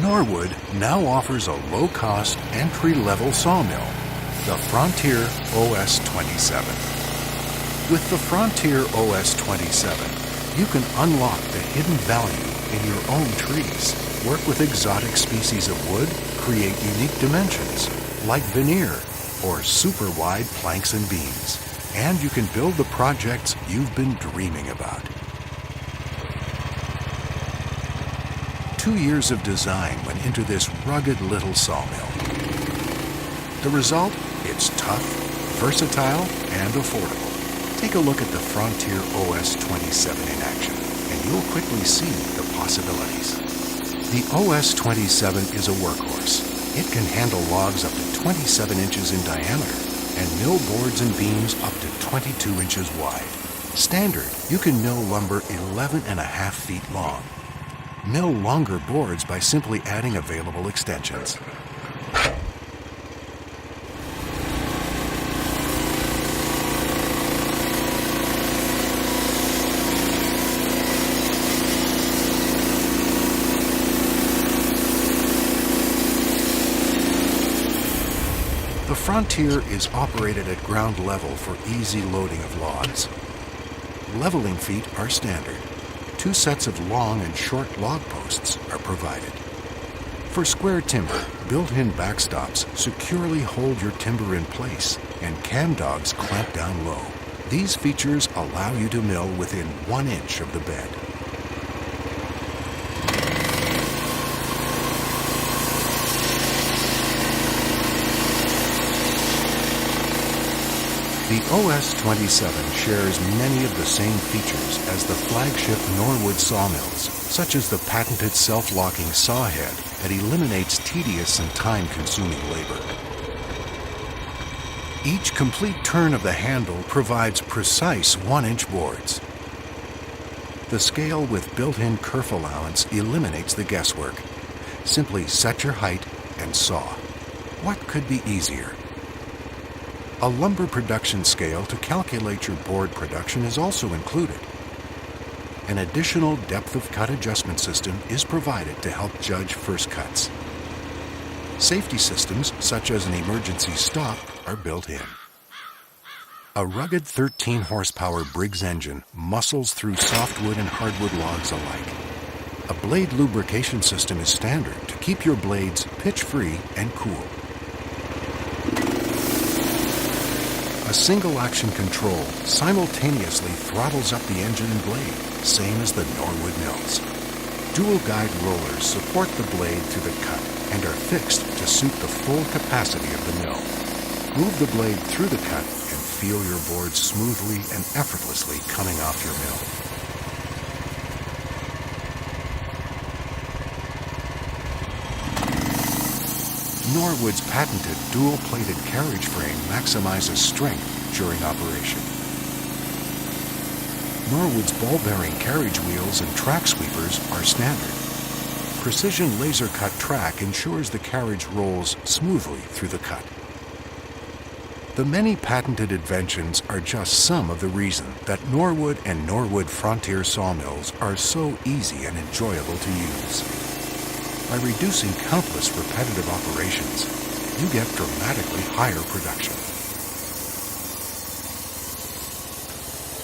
Norwood now offers a low-cost, entry-level sawmill, the Frontier OS-27. With the Frontier OS-27, you can unlock the hidden value in your own trees, work with exotic species of wood, create unique dimensions, like veneer or super-wide planks and beams, and you can build the projects you've been dreaming about. 2 years of design went into this rugged little sawmill. The result? It's tough, versatile, and affordable. Take a look at the Frontier OS-27 in action, and you'll quickly see the possibilities. The OS-27 is a workhorse. It can handle logs up to 27 inches in diameter and mill boards and beams up to 22 inches wide. Standard, you can mill lumber 11.5 feet long. Mill longer boards by simply adding available extensions. The Frontier is operated at ground level for easy loading of logs. Leveling feet are standard. 2 sets of long and short log posts are provided. For square timber, built-in backstops securely hold your timber in place, and cam dogs clamp down low. These features allow you to mill within 1 inch of the bed. The OS-27 shares many of the same features as the flagship Norwood sawmills, such as the patented self-locking saw head that eliminates tedious and time-consuming labor. Each complete turn of the handle provides precise 1-inch boards. The scale with built-in kerf allowance eliminates the guesswork. Simply set your height and saw. What could be easier? A lumber production scale to calculate your board production is also included. An additional depth of cut adjustment system is provided to help judge first cuts. Safety systems, such as an emergency stop, are built in. A rugged 13 horsepower Briggs engine muscles through softwood and hardwood logs alike. A blade lubrication system is standard to keep your blades pitch-free and cool. A single-action control simultaneously throttles up the engine and blade, same as the Norwood mills. Dual-guide rollers support the blade through the cut and are fixed to suit the full capacity of the mill. Move the blade through the cut and feel your board smoothly and effortlessly coming off your mill. Norwood's patented dual-plated carriage frame maximizes strength during operation. Norwood's ball-bearing carriage wheels and track sweepers are standard. Precision laser-cut track ensures the carriage rolls smoothly through the cut. The many patented inventions are just some of the reason that Norwood and Norwood Frontier sawmills are so easy and enjoyable to use. By reducing countless repetitive operations, you get dramatically higher production.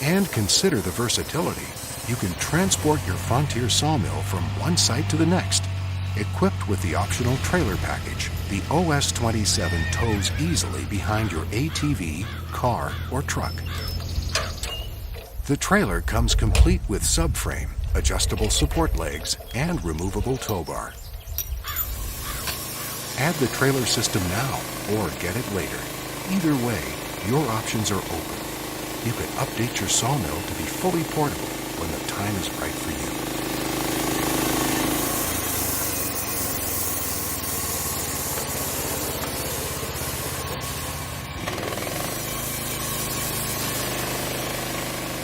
And consider the versatility. You can transport your Frontier sawmill from one site to the next. Equipped with the optional trailer package, the OS-27 tows easily behind your ATV, car, or truck. The trailer comes complete with subframe, adjustable support legs, and removable tow bar. Add the trailer system now or get it later. Either way, your options are open. You can update your sawmill to be fully portable when the time is right for you.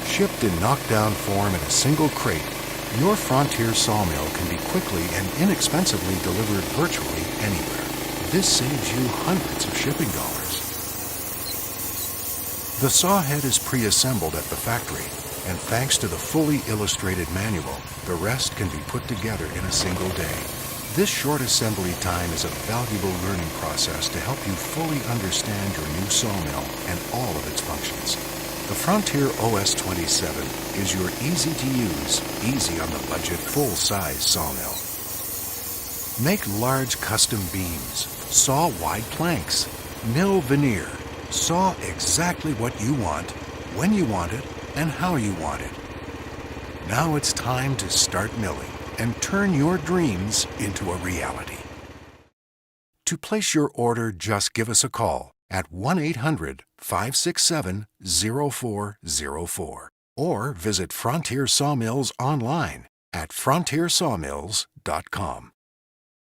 Shipped in knockdown form in a single crate, your Frontier sawmill can be quickly and inexpensively delivered virtually anywhere. This saves you hundreds of shipping dollars. The saw head is pre-assembled at the factory, and thanks to the fully illustrated manual, the rest can be put together in a single day. This short assembly time is a valuable learning process to help you fully understand your new sawmill and all of its functions. The Frontier OS 27 is your easy-to-use, easy-on-the-budget, full-size sawmill. Make large custom beams, saw wide planks, mill veneer, saw exactly what you want, when you want it, and how you want it. Now it's time to start milling and turn your dreams into a reality. To place your order, just give us a call at 1-800-567-0404 or visit Frontier Sawmills online at frontiersawmills.com.